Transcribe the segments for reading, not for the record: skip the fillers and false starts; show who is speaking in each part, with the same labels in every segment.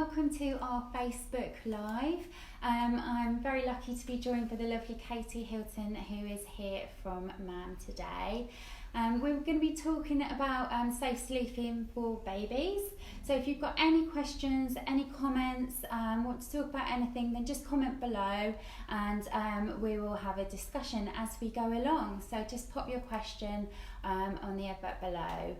Speaker 1: welcome to our Facebook Live. I'm very lucky to be joined by the lovely Katie Hilton, who is here from MAM today. We're going to be talking about safe sleeping for babies. So if you've got any questions, any comments, want to talk about anything, then just comment below and we will have a discussion as we go along. So just pop your question on the advert below.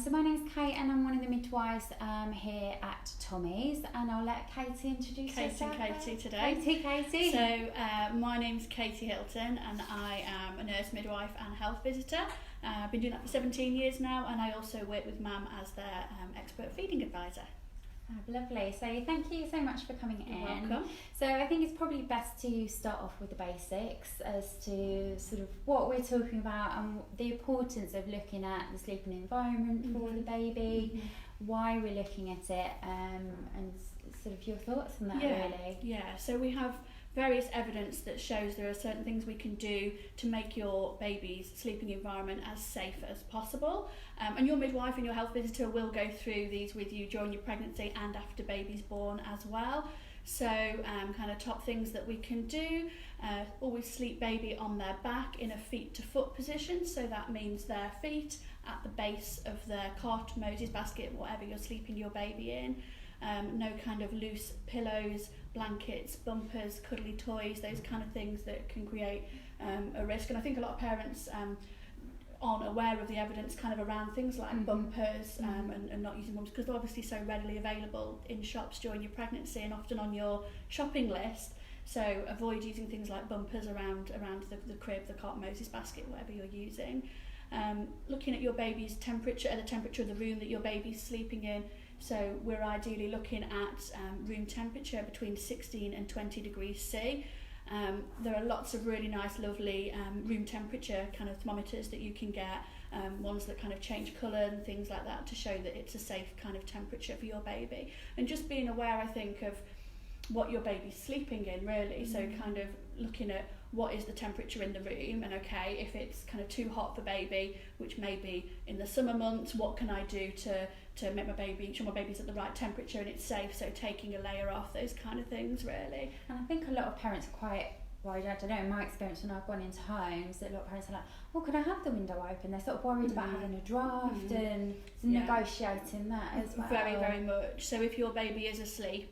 Speaker 1: So my name's Kate and I'm one of the midwives here at Tommy's, and I'll let Katie introduce herself.
Speaker 2: Katie today.
Speaker 1: Katie.
Speaker 2: So my name's Katie Hilton and I am a nurse, midwife and health visitor. I've been doing that for 17 years now, and I also work with MAM as their expert feeding advisor.
Speaker 1: Lovely. So thank you so much for coming in.
Speaker 2: You're welcome.
Speaker 1: So I think it's probably best to start off with the basics as to sort of what we're talking about and the importance of looking at the sleeping environment for the baby, why we're looking at it, and sort of your thoughts on that really.
Speaker 2: Yeah, so we have various evidence that shows there are certain things we can do to make your baby's sleeping environment as safe as possible. And your midwife and your health visitor will go through these with you during your pregnancy and after baby's born as well. So kind of top things that we can do, always sleep baby on their back in a feet to foot position. So that means their feet at the base of their cot, Moses basket, whatever you're sleeping your baby in. No kind of loose pillows, blankets, bumpers, cuddly toys, those kind of things that can create a risk. And I think a lot of parents aren't aware of the evidence kind of around things like bumpers and not using bumpers, because they're obviously so readily available in shops during your pregnancy and often on your shopping list. So avoid using things like bumpers around the crib, the cot, Moses basket, whatever you're using. Looking at your baby's temperature, the temperature of the room that your baby's sleeping in. So we're ideally looking at room temperature between 16 and 20 degrees C. There are lots of really nice, lovely room temperature kind of thermometers that you can get, ones that kind of change colour and things like that to show that it's a safe kind of temperature for your baby. And just being aware, I think, of what your baby's sleeping in really. So kind of looking at what is the temperature in the room, and okay, if it's kind of too hot for baby, which may be in the summer months, what can I do to make my baby, sure my baby's at the right temperature and it's safe, so taking a layer off, those kind of things really.
Speaker 1: And I think a lot of parents are quite worried. I don't know, in my experience when I've gone into homes, that a lot of parents are like, oh, could I have the window open? They're sort of worried about having a draft and negotiating that as well.
Speaker 2: Very, very much. So if your baby is asleep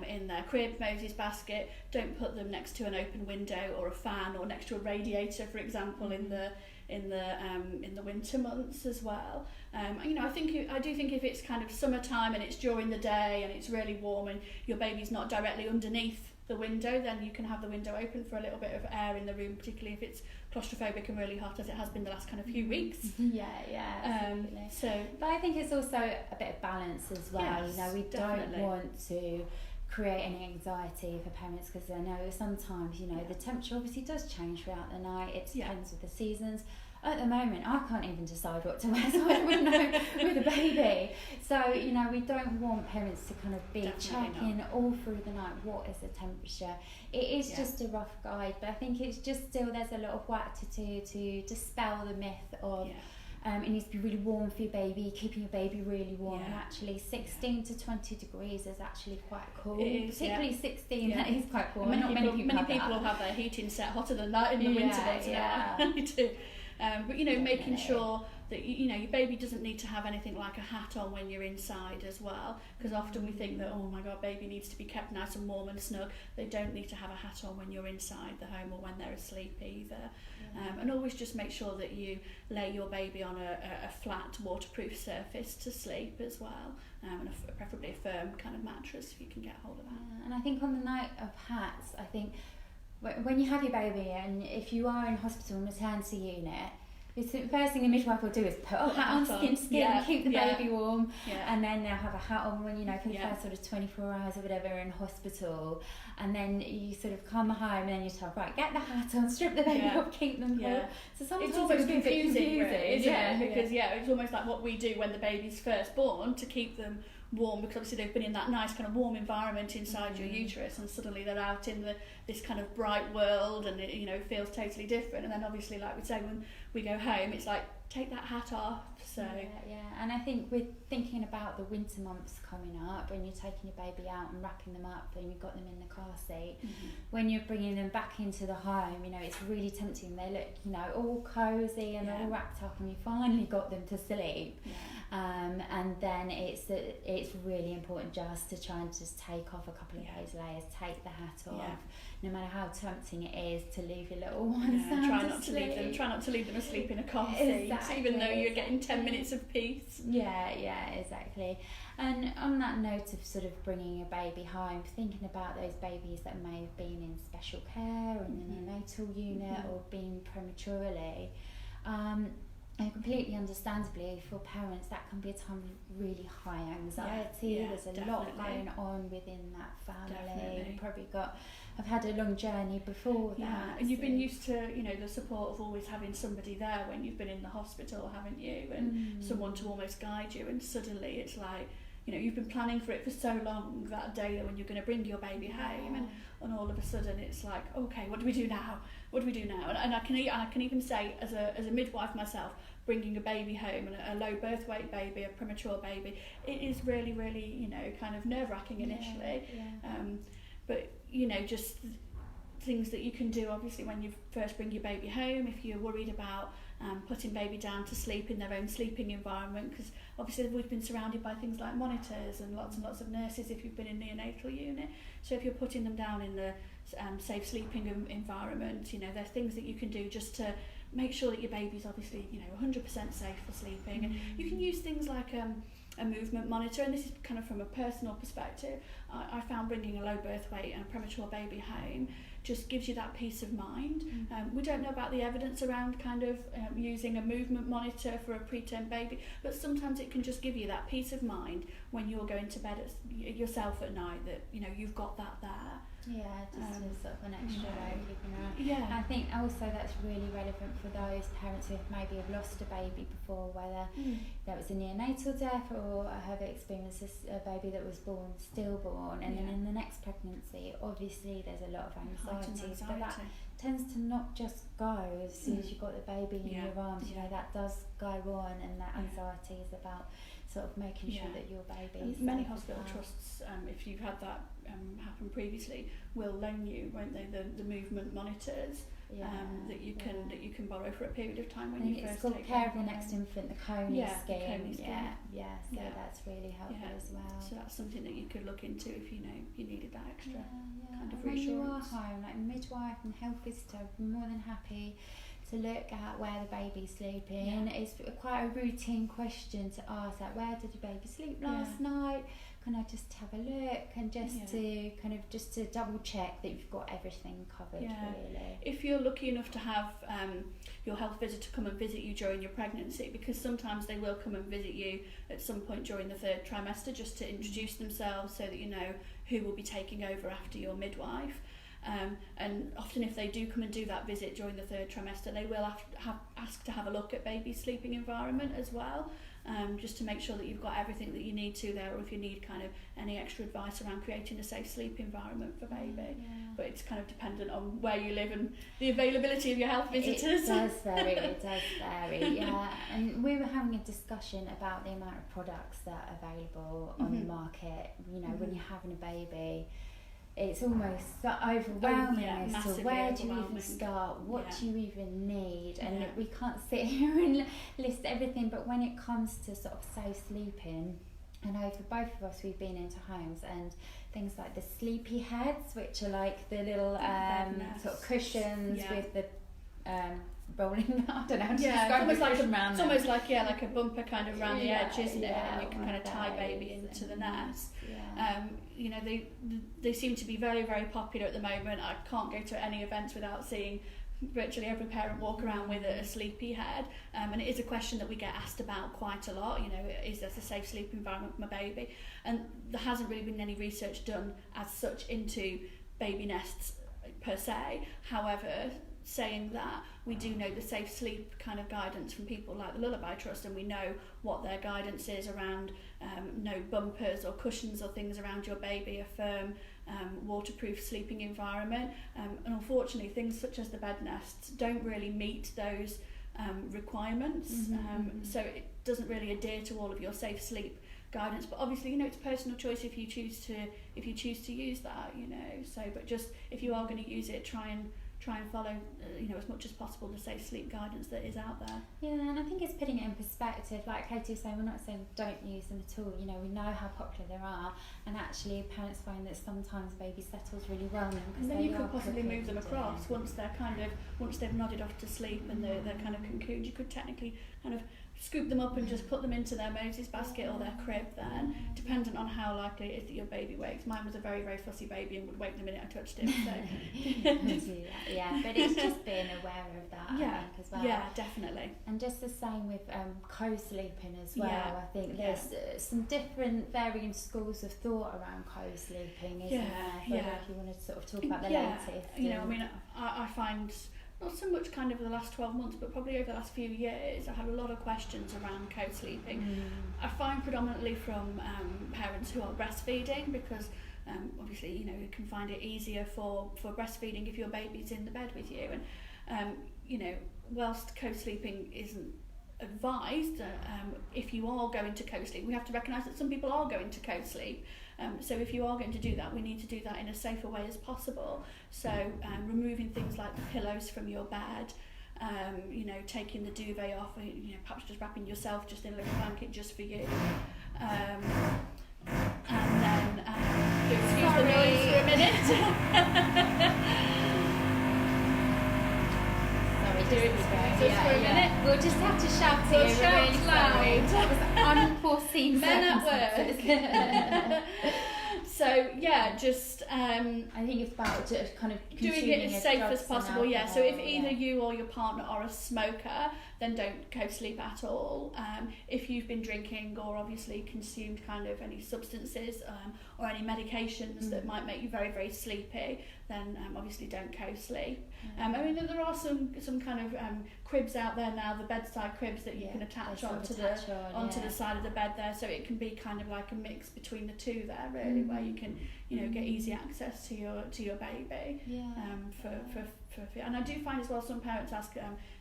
Speaker 2: in their crib, Moses basket, don't put them next to an open window or a fan or next to a radiator, for example, in the winter months as well. You know, I do think if it's kind of summertime and it's during the day and it's really warm and your baby's not directly underneath the window, then you can have the window open for a little bit of air in the room, particularly if it's claustrophobic and really hot, as it has been the last kind of few weeks.
Speaker 1: But I think it's also a bit of balance as well.
Speaker 2: Yes,
Speaker 1: you know, we
Speaker 2: definitely
Speaker 1: don't want to create any anxiety for parents, because I know sometimes, you know, the temperature obviously does change throughout the night. It depends with the seasons. At the moment, I can't even decide what to wear, so I wouldn't know with a baby. So, you know, we don't want parents to kind of be checking all through the night what is the temperature. It is just a rough guide, but I think it's just still, there's a lot of work to do to dispel the myth of it needs to be really warm for your baby, keeping your baby really warm. And actually 16 to 20 degrees is actually quite cool. It is, particularly 16, that is quite cool.
Speaker 2: Many people will have their heating set hotter than that in the winter months. I do. But you know, making sure that you know your baby doesn't need to have anything like a hat on when you're inside as well, because often we think that, oh my god, baby needs to be kept nice and warm and snug. They don't need to have a hat on when you're inside the home or when they're asleep either. And always just make sure that you lay your baby on a flat waterproof surface to sleep as well, and preferably a firm kind of mattress if you can get hold of that.
Speaker 1: And I think on the night of hats, I think when you have your baby and if you are in hospital in maternity unit, the first thing the midwife will do is put a hat on Skintoskin, keep the baby warm, and then they'll have a hat on when, you know, for the first sort of 24 hours or whatever in hospital, and then you sort of come home and then you're told, right, get the hat on, strip the baby off, keep them cool. So sometimes
Speaker 2: it's almost confusing, really, isn't it?
Speaker 1: Because
Speaker 2: it's almost like what we do when the baby's first born to keep them warm, because obviously they've been in that nice kind of warm environment inside your uterus, and suddenly they're out in this kind of bright world, and it, you know, feels totally different. And then obviously, like we say, when we go home, it's like, take that hat off, So
Speaker 1: yeah, and I think with thinking about the winter months coming up, when you're taking your baby out and wrapping them up and you've got them in the car seat, when you're bringing them back into the home, you know, it's really tempting. They look, you know, all cozy and all wrapped up, and you finally got them to sleep. And then it's really important just to try and just take off a couple of those layers, take the hat off, no matter how tempting it is to leave your little ones
Speaker 2: try not to leave them asleep in a car seat, even though you're getting 10 minutes of peace.
Speaker 1: Yeah, exactly. And on that note of sort of bringing a baby home, thinking about those babies that may have been in special care or in the neonatal unit or been prematurely, and completely understandably for parents that can be a time of really high anxiety. There's a lot going on within that family. You've probably have had a long journey before that.
Speaker 2: And you've been used to, you know, the support of always having somebody there when you've been in the hospital, haven't you? And someone to almost guide you, and suddenly it's like, you know, you've been planning for it for so long, that day when you're going to bring your baby home, and all of a sudden it's like, okay, what do we do now? And I can even say, as a midwife myself, bringing a baby home, and a low birth weight baby, a premature baby, it is really, really, you know, kind of nerve-wracking initially. But, you know, just things that you can do, obviously, when you first bring your baby home, if you're worried about putting baby down to sleep in their own sleeping environment, because obviously we've been surrounded by things like monitors and lots of nurses if you've been in the neonatal unit. So if you're putting them down in the safe sleeping environment, you know, there's things that you can do just to make sure that your baby's obviously, you know, 100% safe for sleeping. And you can use things like a movement monitor, and this is kind of from a personal perspective. I found bringing a low birth weight and a premature baby home just gives you that peace of mind. We don't know about the evidence around kind of using a movement monitor for a preterm baby, but sometimes it can just give you that peace of mind when you're going to bed yourself at night, that, you know, you've got that there.
Speaker 1: Just as sort of an extra way of keeping an eye. I think also that's really relevant for those parents who maybe have lost a baby before, whether that was a neonatal death or have experienced a baby that was born stillborn, and then in the next pregnancy, obviously there's a lot of anxiety. But that tends to not just go as soon as you've got the baby in your arms. You know, that does go on, and that anxiety is about sort of making sure that your baby is
Speaker 2: many hospital trusts, if you've had that happen previously, will loan you, won't they, the movement monitors that you can borrow for a period of time when
Speaker 1: and
Speaker 2: you first
Speaker 1: it's called
Speaker 2: take
Speaker 1: Care of the Next Infant, the CONI scheme. So that's really helpful as well.
Speaker 2: So that's something that you could look into if you know you needed that extra kind of
Speaker 1: when
Speaker 2: reassurance.
Speaker 1: you are home, like midwife and health visitor, I'm more than happy to look at where the baby's sleeping. It's quite a routine question to ask, like, where did your baby sleep last night? Can I just have a look, and just to double check that you've got everything covered really.
Speaker 2: If you're lucky enough to have your health visitor come and visit you during your pregnancy, because sometimes they will come and visit you at some point during the third trimester just to introduce themselves, so that you know who will be taking over after your midwife. And often if they do come and do that visit during the third trimester, they will ask to have a look at baby's sleeping environment as well, just to make sure that you've got everything that you need to there, or if you need kind of any extra advice around creating a safe sleep environment for baby. But it's kind of dependent on where you live and the availability of your health visitors.
Speaker 1: It does vary, And we were having a discussion about the amount of products that are available on the market. You know, when you're having a baby, it's almost so overwhelming as to where do you even start, what do you even need, and we can't sit here and list everything. But when it comes to sort of safe sleeping, I know for both of us we've been into homes, and things like the Sleepyheads, which are like the little sort of cushions with the rolling, I don't know how to describe it.
Speaker 2: It's almost like a bumper kind of around the edge, isn't it? And you can kind of tie baby into the nest. You know, they seem to be very, very popular at the moment. I can't go to any events without seeing virtually every parent walk around with a Sleepyhead, and it is a question that we get asked about quite a lot. You know, is there a safe sleep environment for my baby? And there hasn't really been any research done as such into baby nests per se. However, saying that, we do know the safe sleep kind of guidance from people like the Lullaby Trust, and we know what their guidance is around no bumpers or cushions or things around your baby, a firm waterproof sleeping environment, and unfortunately things such as the bed nests don't really meet those requirements, so it doesn't really adhere to all of your safe sleep guidance. But obviously, you know, it's personal choice if you choose to use that, you know. So, but just if you are going to use it, try and follow, you know, as much as possible the safe sleep guidance that is out there.
Speaker 1: Yeah, and I think it's putting it in perspective. Like Katie was saying, we're not saying don't use them at all. You know, we know how popular they are, and actually parents find that sometimes baby settles really well in them.
Speaker 2: And then you could possibly move them across once they've nodded off to sleep and they're kind of cocooned. You could technically kind of scoop them up and just put them into their Moses basket or their crib then, dependent on how likely it is that your baby wakes. Mine was a very, very fussy baby and would wake the minute I touched him. So.
Speaker 1: Yeah, but it's just being aware of that, I think, as well.
Speaker 2: Yeah, definitely.
Speaker 1: And just the same with co-sleeping as well. I think there's some different varying schools of thought around co-sleeping, isn't there? If you want to sort of talk about the latest.
Speaker 2: You know, I mean, I find, not so much kind of the last 12 months, but probably over the last few years, I had a lot of questions around co-sleeping. I find predominantly from parents who are breastfeeding, because obviously, you know, you can find it easier for breastfeeding if your baby's in the bed with you. And, you know, whilst co-sleeping isn't advised, if you are going to co-sleep, we have to recognise that some people are going to co-sleep. So if you are going to do that, we need to do that in a safer way as possible. So removing things like pillows from your bed, you know, taking the duvet off, you know, perhaps just wrapping yourself just in a little blanket just for you. And then excuse the noise for a minute. Just for a minute.
Speaker 1: We'll just have to shout it.
Speaker 2: We'll shout loud.
Speaker 1: That was unforeseen
Speaker 2: Men at work. So yeah, just
Speaker 1: I think it's about just kind of
Speaker 2: doing it as safe as possible. Yeah. So if either you or your partner are a smoker, then don't co-sleep at all. If you've been drinking or obviously consumed kind of any substances or any medications that might make you very, very sleepy, then obviously don't co-sleep. I mean, there are some kind of cribs out there now, the bedside cribs that you can attach onto the side of the bed there, so it can be kind of like a mix between the two there, really, where you can, you know, get easy access to your baby. And I do find as well, some parents ask,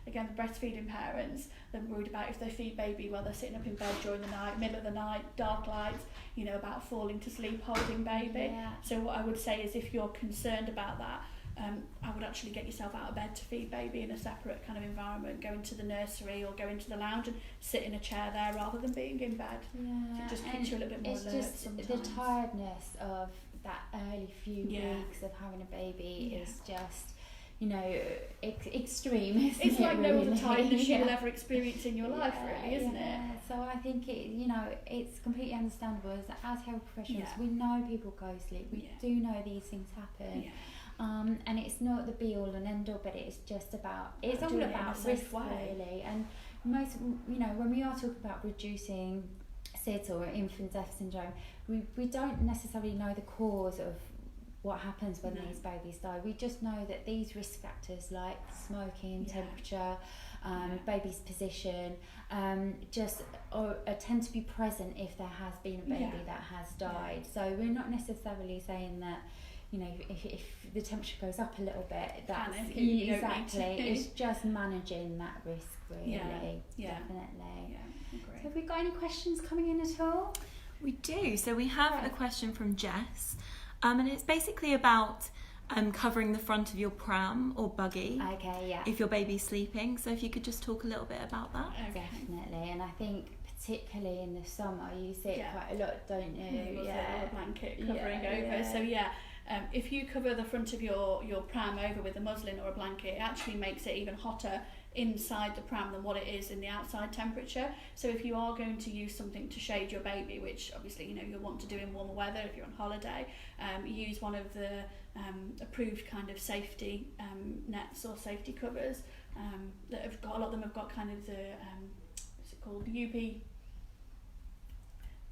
Speaker 2: again, the breastfeeding parents, they're worried about if they feed baby while they're sitting up in bed during the night, middle of the night, dark lights, you know, about falling to sleep holding baby. So what I would say is, if you're concerned about that, I would actually get yourself out of bed to feed baby in a separate kind of environment. Go into the nursery or go into the lounge and sit in a chair there rather than being in bed. So it just keeps you a little bit more alert sometimes.
Speaker 1: The tiredness of that early few weeks of having a baby is just, you know, extreme.
Speaker 2: It's like no other tiredness you will ever experience in your life, really, isn't it?
Speaker 1: So I think it's completely understandable. As health professionals, we know people go to sleep. We do know these things happen. And it's not the be all and end all, but it's just about, it's all about risk, really. And most, you know, when we are talking about reducing SIDS or infant death syndrome, we don't necessarily know the cause of what happens when these babies die. We just know that these risk factors like smoking, temperature, baby's position, just tend to be present if there has been a baby that has died. So we're not necessarily saying that, you know, if the temperature goes up a little bit, that's it's just managing that risk, really. Definitely. So have we got any questions coming in at all?
Speaker 3: We do. So we have a question from Jess, and it's basically about covering the front of your pram or buggy if your baby's sleeping. So if you could just talk a little bit about that.
Speaker 1: Definitely. And I think particularly in the summer you see it quite a lot, don't you?
Speaker 2: A blanket covering over. So if you cover the front of your pram over with a muslin or a blanket, it actually makes it even hotter inside the pram than what it is in the outside temperature. So if you are going to use something to shade your baby, which obviously, you know, you'll want to do in warmer weather if you're on holiday, use one of the approved kind of safety nets or safety covers that have got, a lot of them have got kind of the what's it called, UV,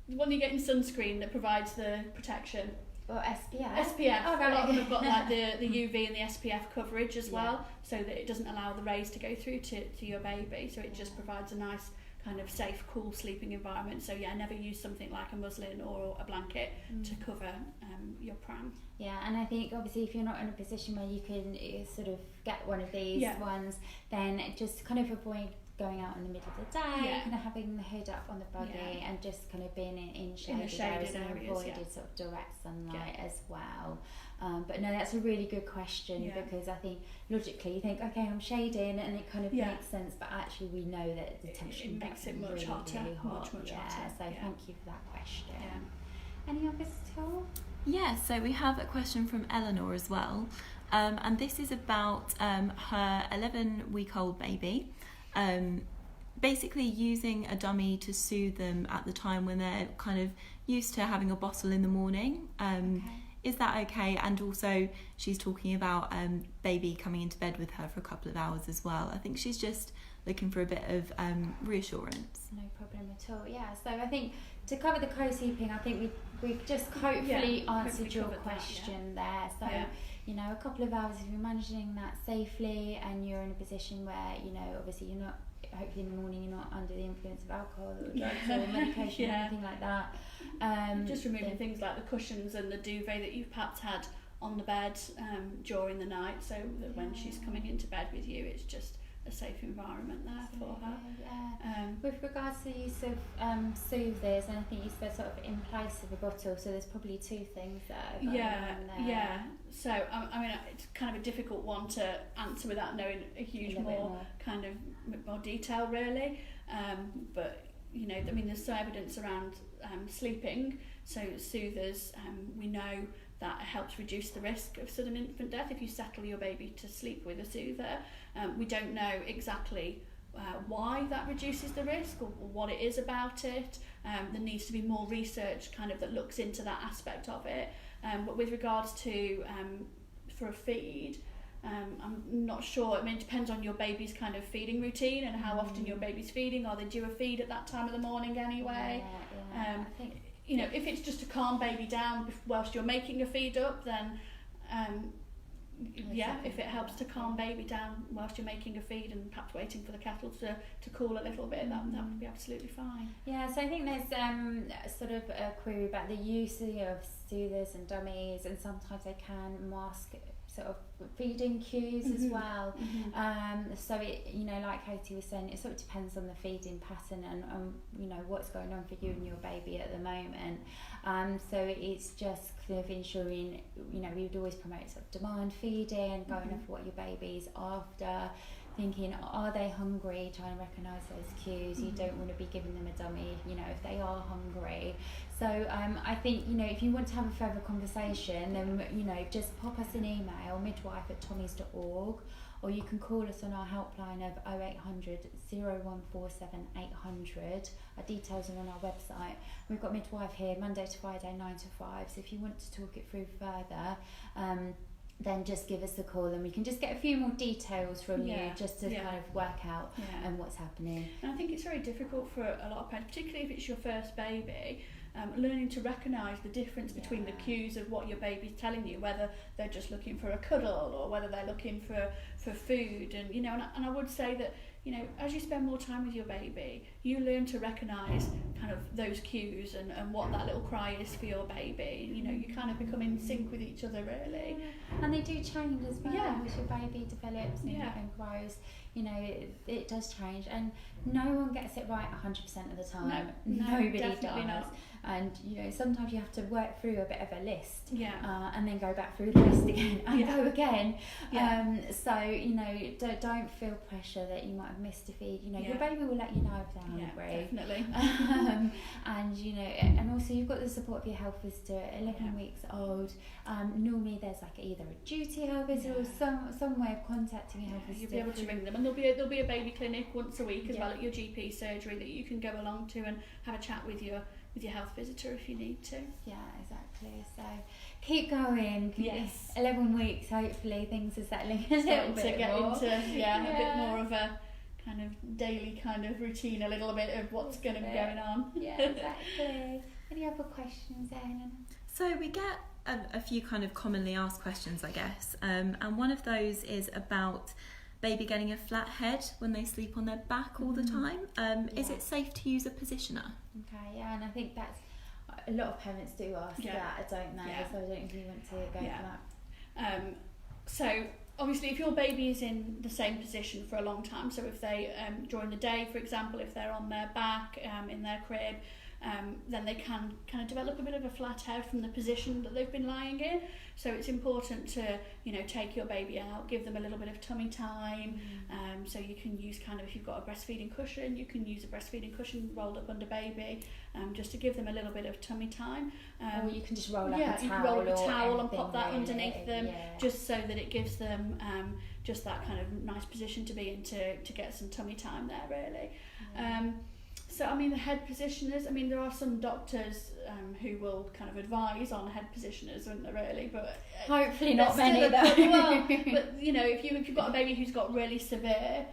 Speaker 2: the one you get in sunscreen that provides the protection.
Speaker 1: Or SPF.
Speaker 2: SPF. Oh, right. A lot of them have got like the UV and the SPF coverage as well, so that it doesn't allow the rays to go through to your baby. So it just provides a nice kind of safe, cool sleeping environment. So yeah, never use something like a muslin or a blanket to cover your pram.
Speaker 1: Yeah, and I think obviously if you're not in a position where you can sort of get one of these ones, then just kind of avoid going out in the middle of the day, kind of having the hood up on the buggy and just kind of being in shaded areas and avoided sort of direct sunlight as well. But no, that's a really good question because I think logically you think, okay, I'm shading, and it kind of makes sense, but actually we know that the temperature
Speaker 2: makes it much hotter,
Speaker 1: really hot.
Speaker 2: much hotter.
Speaker 1: So thank you for that question. Any others at all?
Speaker 3: Yeah, so we have a question from Eleanor as well, and this is about her 11-week-old baby. Basically using a dummy to soothe them at the time when they're kind of used to having a bottle in the morning. Is that okay? And also she's talking about baby coming into bed with her for a couple of hours as well. I think she's just looking for a bit of reassurance.
Speaker 1: No problem at all. Yeah, so I think to cover the co-sleeping, I think we've just hopefully answered your question there. So you know, a couple of hours, if you're managing that safely and you're in a position where, you know, obviously you're not, hopefully in the morning you're not under the influence of alcohol or drugs or medication or anything like that.
Speaker 2: Just removing things like the cushions and the duvet that you've perhaps had on the bed during the night, so that when she's coming into bed with you, it's just a safe environment there for her.
Speaker 1: With regards to the use of soothers, and I think you said sort of in place of a bottle, so there's probably two things that are going on there.
Speaker 2: So I mean, it's kind of a difficult one to answer without knowing a huge more kind of more detail really, but you know, I mean, there's some evidence around sleeping, so soothers, we know that helps reduce the risk of sudden infant death if you settle your baby to sleep with a soother. We don't know exactly why that reduces the risk or what it is about it. There needs to be more research kind of that looks into that aspect of it. But with regards to for a feed, I'm not sure. I mean, it depends on your baby's kind of feeding routine and how often your baby's feeding. Are they due a feed at that time of the morning anyway? I think, you know, if it's just to calm baby down whilst you're making a feed up, then if it helps to calm baby down whilst you're making a feed and perhaps waiting for the kettle to cool a little bit, that would be absolutely fine.
Speaker 1: Yeah, so I think there's sort of a query about the use of soothers and dummies, and sometimes they can mask sort of feeding cues as well. So it, you know, like Katie was saying, it sort of depends on the feeding pattern and you know, what's going on for you and your baby at the moment. So it's just kind of ensuring, you know, we would always promote sort of demand feeding, going off what your baby's after, thinking, are they hungry, trying to recognise those cues. You don't want to be giving them a dummy, you know, if they are hungry. So I think, you know, if you want to have a further conversation, then, you know, just pop us an email, midwife@tommies.org, or you can call us on our helpline of 0800 0147 800. Our details are on our website. We've got midwife here Monday to Friday 9 to 5, so if you want to talk it through further, then just give us a call and we can just get a few more details from you just to kind of work out what's happening.
Speaker 2: And I think it's very difficult for a lot of parents, particularly if it's your first baby, learning to recognise the difference between the cues of what your baby's telling you, whether they're just looking for a cuddle or whether they're looking for food. And, you know, and I would say that, you know, as you spend more time with your baby, you learn to recognise kind of those cues and what that little cry is for your baby. You know, you kind of become in sync with each other, really.
Speaker 1: And they do change as well as your baby develops and grows. You know, it does change, and no one gets it right 100% of the time. Nobody does.
Speaker 2: Not.
Speaker 1: And, you know, sometimes you have to work through a bit of a list and then go back through the list again and go again. So, you know, don't feel pressure that you might have missed a feed. You know, your baby will let you know if they're hungry.
Speaker 2: Definitely.
Speaker 1: And, you know, and also you've got the support of your health visitor at 11 weeks old. Normally there's like either a duty health visitor or some way of contacting your health visitor.
Speaker 2: You'll be able to ring them, and there'll be a baby clinic once a week as well at your GP surgery that you can go along to and have a chat with your health visitor if you need to.
Speaker 1: Yeah, exactly. So keep going.
Speaker 2: Yes.
Speaker 1: 11 weeks, hopefully things are settling a little bit
Speaker 2: to get
Speaker 1: more.
Speaker 2: into a bit more of a kind of daily kind of routine, a little bit of what's going to be going on.
Speaker 1: Yeah, exactly. Any other questions, Ellen?
Speaker 3: So we get a few kind of commonly asked questions, I guess, and one of those is about baby getting a flat head when they sleep on their back all the time. Is it safe to use a positioner?
Speaker 1: Okay, yeah, and I think that's a lot of parents do ask that. I don't know, so I don't know if you want to go for that.
Speaker 2: So obviously, if your baby is in the same position for a long time, so if they during the day, for example, if they're on their back in their crib, then they can kind of develop a bit of a flat head from the position that they've been lying in. So it's important to, you know, take your baby out, give them a little bit of tummy time. So you can use kind of, if you've got a breastfeeding cushion, you can use a breastfeeding cushion rolled up under baby, just to give them a little bit of tummy time.
Speaker 1: Or you can just roll up a towel.
Speaker 2: You can roll up a towel and pop that
Speaker 1: really,
Speaker 2: underneath them, just so that it gives them just that kind of nice position to be in to get some tummy time there, really. So, I mean, the head positioners, I mean, there are some doctors who will kind of advise on head positioners, aren't there, really? But
Speaker 1: hopefully not many, though.
Speaker 2: Well, but, you know, if you've got a baby who's got really severe...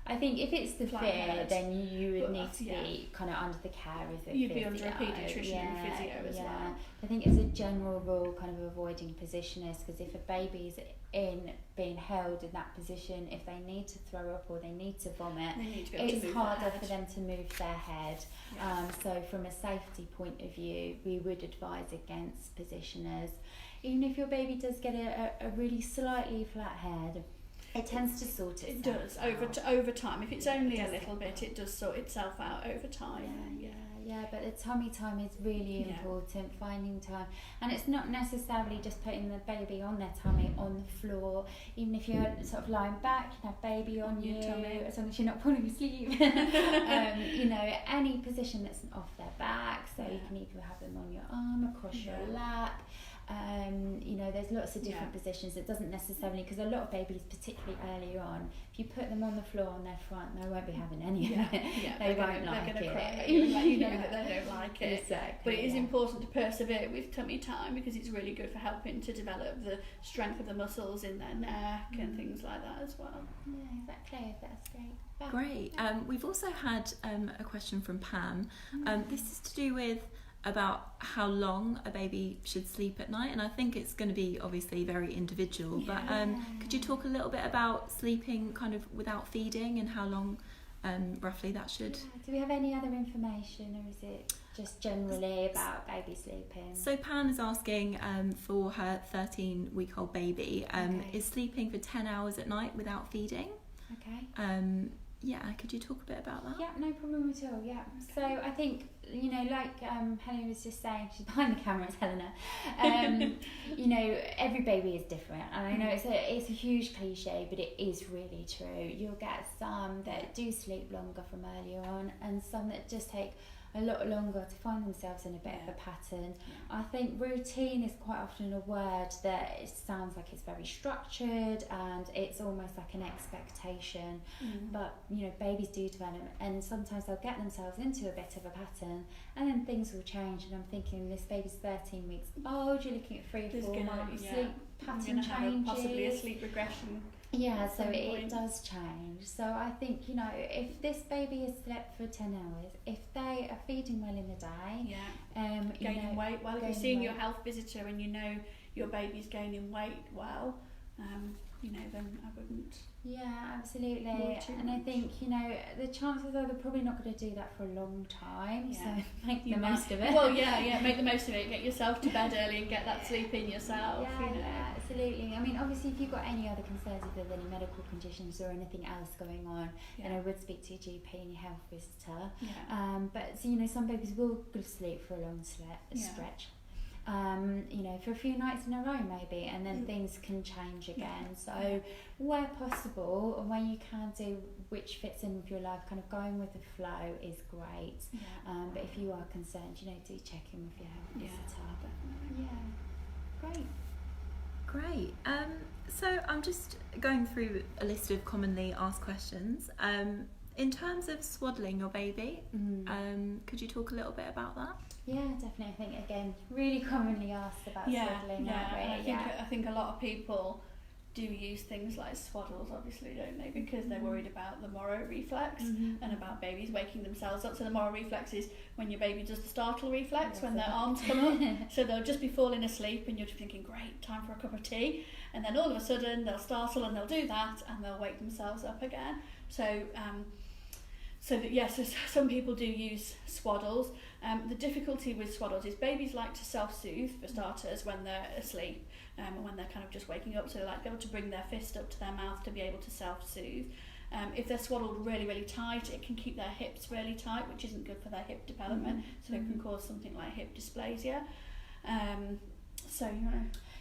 Speaker 1: I think if it's severe, then you would need to be kind of under the care of a
Speaker 2: You'd
Speaker 1: physio.
Speaker 2: be under a paediatrician and physio as well.
Speaker 1: I think as a general rule, kind of avoiding positioners, because if a baby's being held in that position, if they need to throw up or they need to vomit, it's harder for them to move their head. So from a safety point of view, we would advise against positioners. Even if your baby does get a really slightly flat head, it tends to sort itself out.
Speaker 2: It does over time. If it's only a little bit, it does sort itself out over time.
Speaker 1: But the tummy time is really important, finding time. And it's not necessarily just putting the baby on their tummy on the floor. Even if you're sort of lying back, you can have baby on your tummy, as long as you're not falling asleep. You know, any position that's off their back, so you can either have them on your arm, across your lap. You know, there's lots of different positions. It doesn't necessarily, because a lot of babies, particularly earlier on, if you put them on the floor on their front, they won't be having any of it. They won't like it.
Speaker 2: Cry. You know that they don't like it.
Speaker 1: Exactly.
Speaker 2: But it is important to persevere with tummy time, because it's really good for helping to develop the strength of the muscles in their neck and things like that as well.
Speaker 1: Yeah, exactly. That's great.
Speaker 3: Great. We've also had a question from Pam. This is to do with about how long a baby should sleep at night, and I think it's going to be obviously very individual, but could you talk a little bit about sleeping kind of without feeding and how long roughly that should...
Speaker 1: Do we have any other information, or is it just generally about baby sleeping?
Speaker 3: So Pam is asking for her 13-week-old baby, is sleeping for 10 hours at night without feeding. Could you talk a bit about that?
Speaker 1: Yeah, no problem at all, So I think, you know, like Helena was just saying, she's behind the camera, it's Helena. You know, every baby is different, and I know it's a huge cliche, but it is really true. You'll get some that do sleep longer from earlier on, and some that just take a lot longer to find themselves in a bit of a pattern. I think routine is quite often a word that it sounds like it's very structured and it's almost like an expectation. But you know, babies do develop, and sometimes they'll get themselves into a bit of a pattern, and then things will change. And I'm thinking, this baby's 13 weeks old, you're looking at 3 or 4 months, sleep pattern changes,
Speaker 2: possibly a sleep regression.
Speaker 1: So it does change. So I think, you know, if this baby has slept for 10 hours, if they are feeding well in the day,
Speaker 2: gaining weight well, if you're seeing your health visitor and you know your baby's gaining weight well, you know, then I wouldn't.
Speaker 1: Yeah, absolutely. And I think, you know, the chances are they're probably not going to do that for a long time, so make the most of it.
Speaker 2: Well, make the most of it. Get yourself to bed early and get that sleep in yourself.
Speaker 1: Absolutely. I mean, obviously, if you've got any other concerns, if there's any medical conditions or anything else going on, then I would speak to your GP and your health visitor. But, so, you know, some babies will go to sleep for a long stretch. You know, for a few nights in a row maybe, and then things can change again. So where possible, and when you can do which fits in with your life, kind of going with the flow is great. But if you are concerned, you know, do check in with your health visitor. But
Speaker 3: Great. So I'm just going through a list of commonly asked questions. In terms of swaddling your baby, could you talk a little bit about that?
Speaker 1: Yeah, definitely. I think, again, really commonly asked about swaddling.
Speaker 2: I think a lot of people do use things like swaddles, obviously, don't they? Because they're worried about the Moro reflex and about babies waking themselves up. So the Moro reflex is when your baby does the startle reflex, when their arms come up. So they'll just be falling asleep and you're just thinking, great, time for a cup of tea. And then all of a sudden they'll startle and they'll do that and they'll wake themselves up again. So so some people do use swaddles. The difficulty with swaddles is babies like to self-soothe, for starters, when they're asleep and when they're kind of just waking up. So they like to be able to bring their fist up to their mouth to be able to self-soothe. If they're swaddled really, really tight, it can keep their hips really tight, which isn't good for their hip development. So it can cause something like hip dysplasia. So, you know...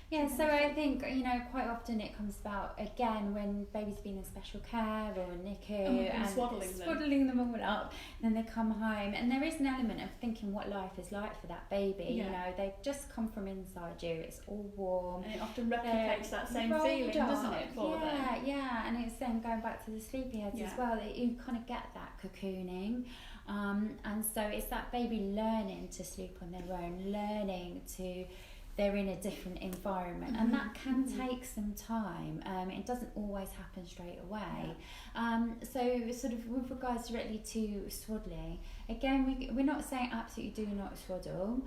Speaker 1: Yeah, so I think, you know, quite often it comes about, again, when babies have been in special care or a NICU and swaddling them all up, and then they come home, and there is an element of thinking what life is like for that baby. You know, they've just come from inside you, it's all warm.
Speaker 2: And it often replicates that same feeling, doesn't it, for them?
Speaker 1: Yeah, and it's then going back to the Sleepyheads as well, that you kind of get that cocooning. And so it's that baby learning to sleep on their own, learning to... they're in a different environment, and that can take some time. It doesn't always happen straight away. So sort of with regards directly to swaddling, again, we're not saying absolutely do not swaddle.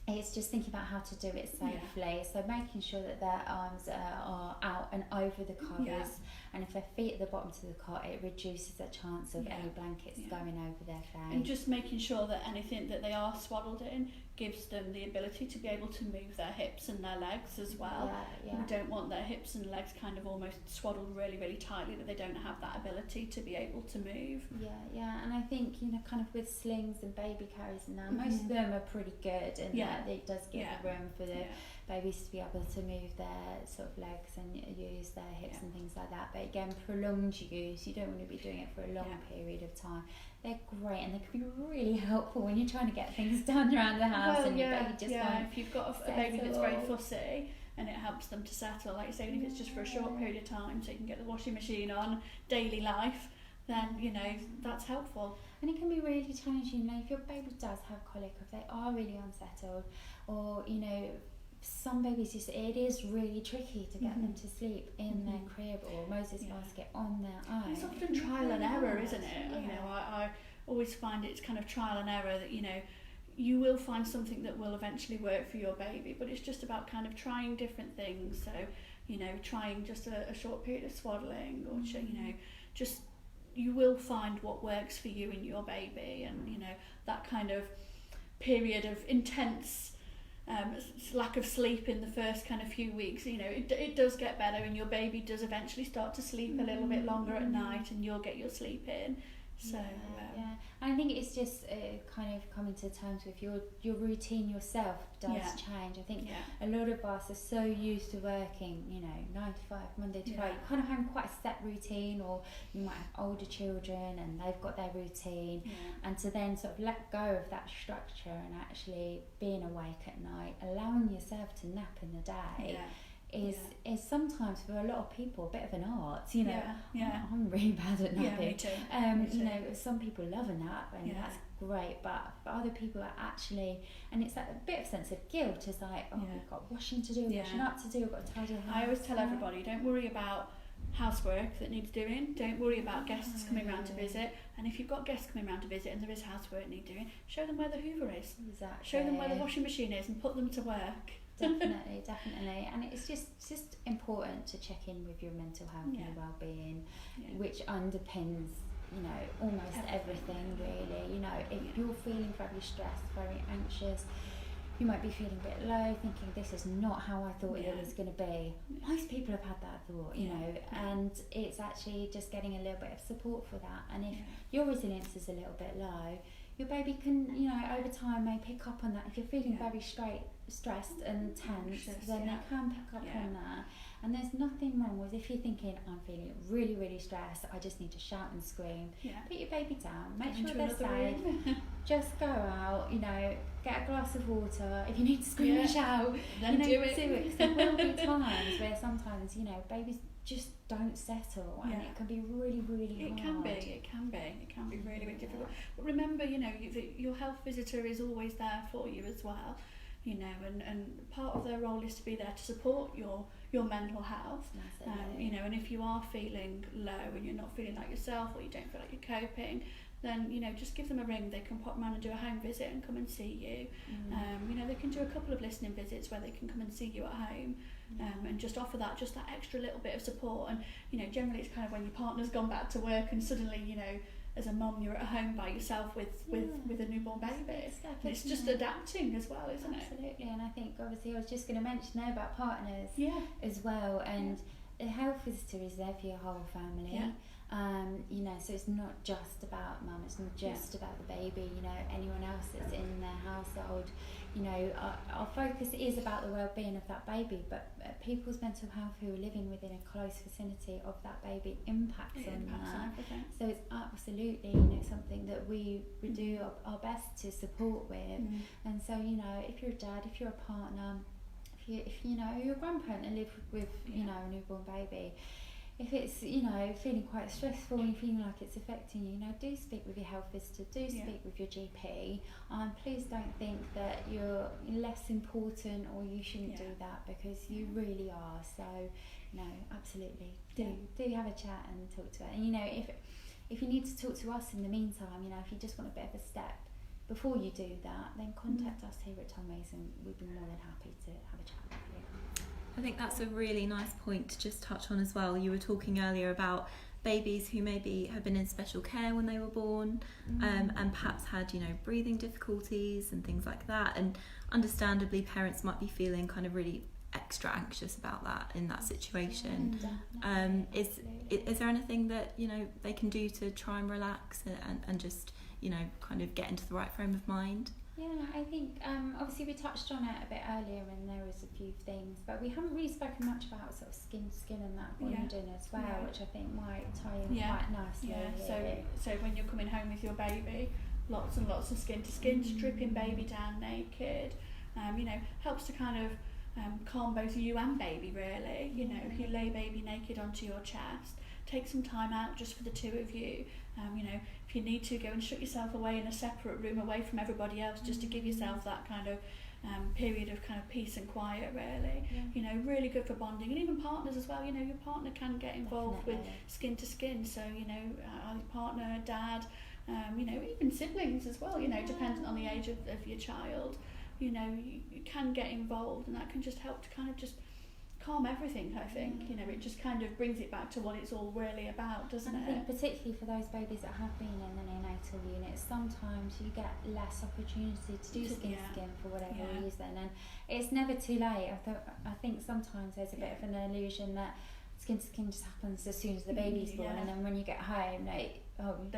Speaker 1: It's just thinking about how to do it safely. So making sure that their arms are out and over the covers, and if their feet at the bottom to the cot, it reduces the chance of any blankets going over their face.
Speaker 2: And just making sure that anything that they are swaddled in gives them the ability to be able to move their hips and their legs as well. We don't want their hips and legs kind of almost swaddled really, really tightly, that they don't have that ability to be able to move.
Speaker 1: And I think, you know, kind of with slings and baby carriers and that, most of them are pretty good, and that it does give room for the babies to be able to move their sort of legs and use their hips and things like that. But again, prolonged use, you don't want to be doing it for a long period of time. They're great, and they can be really helpful when you're trying to get things done around the house and your baby just
Speaker 2: if you've got a baby that's very fussy and it helps them to settle, like you say, even if it's just for a short period of time, so you can get the washing machine on, daily life, then, you know, that's helpful.
Speaker 1: And it can be really challenging, you know, if your baby does have colic, if they are really unsettled, or, you know, some babies, it is really tricky to get them to sleep in their crib or Moses basket on their own.
Speaker 2: It's often trial and error, isn't it? You know, I always find it's kind of trial and error, that, you know, you will find something that will eventually work for your baby, but it's just about kind of trying different things. So, you know, trying just a short period of swaddling, or, you know, just, you will find what works for you and your baby. And, you know, that kind of period of intense lack of sleep in the first kind of few weeks, you know, it does get better, and your baby does eventually start to sleep a little bit longer at night, and you'll get your sleep in. So
Speaker 1: I think it's just kind of coming to terms with your routine yourself does change. I think a lot of us are so used to working, you know, 9 to 5, Monday to Friday, kind of having quite a set routine, or you might have older children and they've got their routine, and to then sort of let go of that structure and actually being awake at night, allowing yourself to nap in the day. Is sometimes for a lot of people a bit of an art, you know. I'm really bad at napping.
Speaker 2: Me too.
Speaker 1: You know, some people love a nap, and that's great, but other people are actually, and it's like a bit of sense of guilt. It's like, we've got washing to do, washing up to do, we've got to tidy the house.
Speaker 2: I always tell everybody, don't worry about housework that needs doing, don't worry about guests coming round to visit, and if you've got guests coming round to visit and there is housework need doing, show them where the Hoover is, show them where the washing machine is, and put them to work.
Speaker 1: Definitely, and it's just important to check in with your mental health and your well-being, which underpins, you know, almost everything really. You know, if you're feeling very stressed, very anxious, you might be feeling a bit low, thinking this is not how I thought it was going to be. Most people have had that thought, you know, and it's actually just getting a little bit of support for that. And if your resilience is a little bit low, your baby can, you know, over time may pick up on that. If you're feeling very stressed and tense, then they can pick up on that. And there's nothing wrong with, if you're thinking, I'm feeling really, really stressed, I just need to shout and scream. Put your baby down, make sure they're safe. Just go out, you know, get a glass of water. If you need to scream and shout,
Speaker 2: then
Speaker 1: you know,
Speaker 2: do it.
Speaker 1: There will be times where sometimes, you know, babies just don't settle, and it can be really, really hard.
Speaker 2: It can be really, really difficult. But remember, you know, your health visitor is always there for you as well. you know, and part of their role is to be there to support your mental health. You know, and if you are feeling low and you're not feeling like yourself, or you don't feel like you're coping, then, you know, just give them a ring. They can pop around and do a home visit and come and see you. You know, they can do a couple of listening visits where they can come and see you at home, and just offer that extra little bit of support. And, you know, generally it's kind of when your partner's gone back to work and suddenly, you know, as a mum, you're at home by yourself with a newborn baby. It's just adapting as well, isn't it?
Speaker 1: Absolutely. And I think obviously I was just going to mention there about partners as well. And a health visitor is there for your whole family. You know, so it's not just about mum, it's not just about the baby, you know, anyone else that's in their household. You know, our focus is about the well-being of that baby, but people's mental health who are living within a close vicinity of that baby impacts on that. So it's absolutely, you know, something that we do our best to support with. And so, you know, if you're a dad, if you're a partner, if you know, you're a grandparent and live with, you know, a newborn baby, if it's, you know, feeling quite stressful and feeling like it's affecting you, you know, do speak with your health visitor, do speak with your GP. Please don't think that you're less important or you shouldn't do that, because you really are. So, no, absolutely, do have a chat and talk to her. And, you know, if you need to talk to us in the meantime, you know, if you just want a bit of a step before you do that, then contact us here at Tommy's and we'd be more than happy to have a chat with you.
Speaker 3: I think that's a really nice point to just touch on as well. You were talking earlier about babies who maybe have been in special care when they were born, and perhaps had, you know, breathing difficulties and things like that. And understandably, parents might be feeling kind of really extra anxious about that in that situation. Is there anything that, you know, they can do to try and relax and just, you know, kind of get into the right frame of mind?
Speaker 1: Yeah, I think obviously we touched on it a bit earlier and there was a few things, but we haven't really spoken much about sort of skin to skin and that bonding as well, which I think might tie in quite nicely.
Speaker 2: So when you're coming home with your baby, lots and lots of skin to skin, stripping baby down naked, you know, helps to kind of calm both you and baby, really. You know, if you lay baby naked onto your chest, take some time out just for the two of you. You know, if you need to, go and shut yourself away in a separate room away from everybody else, just to give yourself that kind of period of kind of peace and quiet, really. You know, really good for bonding. And even partners as well, you know, your partner can get involved with skin to skin. So, you know, partner, dad, you know, even siblings as well, you know, dependent on the age of your child. You know, you can get involved, and that can just help to kind of just calm everything, I think. You know, it just kind of brings it back to what it's all really about, doesn't it?
Speaker 1: I think particularly for those babies that have been in the neonatal unit, sometimes you get less opportunity to do skin to skin for whatever reason, and it's never too late. I think sometimes there's a bit of an illusion that skin to skin just happens as soon as the baby's born, and then when you get home, like,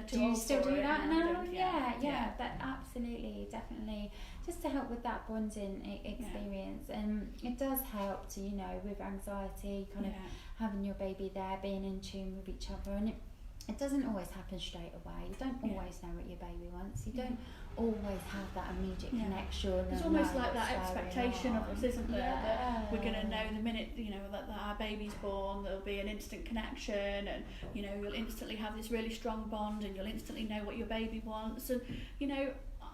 Speaker 1: do you still do that now? Yeah, but absolutely, definitely, just to help with that bonding experience. And it does help to, you know, with anxiety, kind of having your baby there, being in tune with each other. And it doesn't always happen straight away. You don't always know what your baby wants. You don't always have that immediate connection.
Speaker 2: It's almost like that expectation of us, isn't there? That we're going to know the minute, you know, that our baby's born, there'll be an instant connection, and, you know, you'll instantly have this really strong bond, and you'll instantly know what your baby wants. And, you know,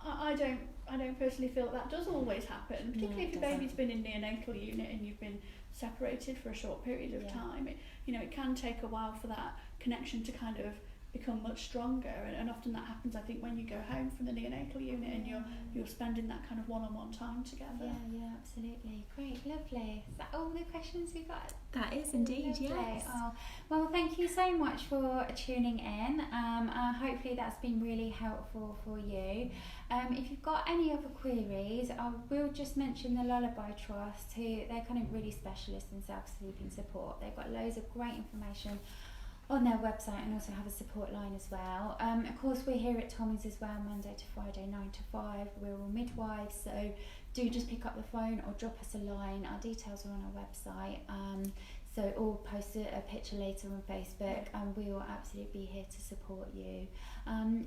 Speaker 2: I don't personally feel that does always happen, particularly if your baby's been in neonatal unit and you've been separated for a short period of time. You know, it can take a while for that connection to kind of become much stronger, and often that happens, I think, when you go home from the neonatal unit and you're spending that kind of one-on-one time together.
Speaker 1: Yeah, absolutely. Great, lovely. Is that all the questions we've got?
Speaker 3: That is indeed, yes.
Speaker 1: Well, thank you so much for tuning in. Hopefully that's been really helpful for you. If you've got any other queries, I will just mention the Lullaby Trust, who they're kind of really specialists in self-sleeping support. They've got loads of great information on their website, and also have a support line as well. Of course, we're here at Tommy's as well, Monday to Friday, 9 to 5. We're all midwives, so do just pick up the phone or drop us a line. Our details are on our website. or post a picture later on Facebook, and we will absolutely be here to support you.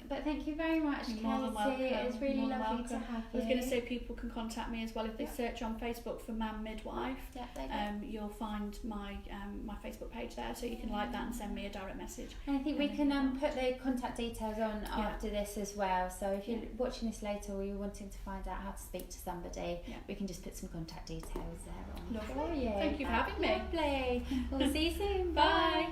Speaker 1: But thank you very much, Katie. It's really lovely to have you.
Speaker 2: I was going to say people can contact me as well if they search on Facebook for MAM Midwife. You'll find my Facebook page there, so you can like that and send me a direct message.
Speaker 1: And I think we can put the contact details on after this as well. So if you're watching this later or you're wanting to find out how to speak to somebody, we can just put some contact details there on for you.
Speaker 2: Thank you for having me.
Speaker 1: Lovely. We'll see you soon.
Speaker 2: Bye.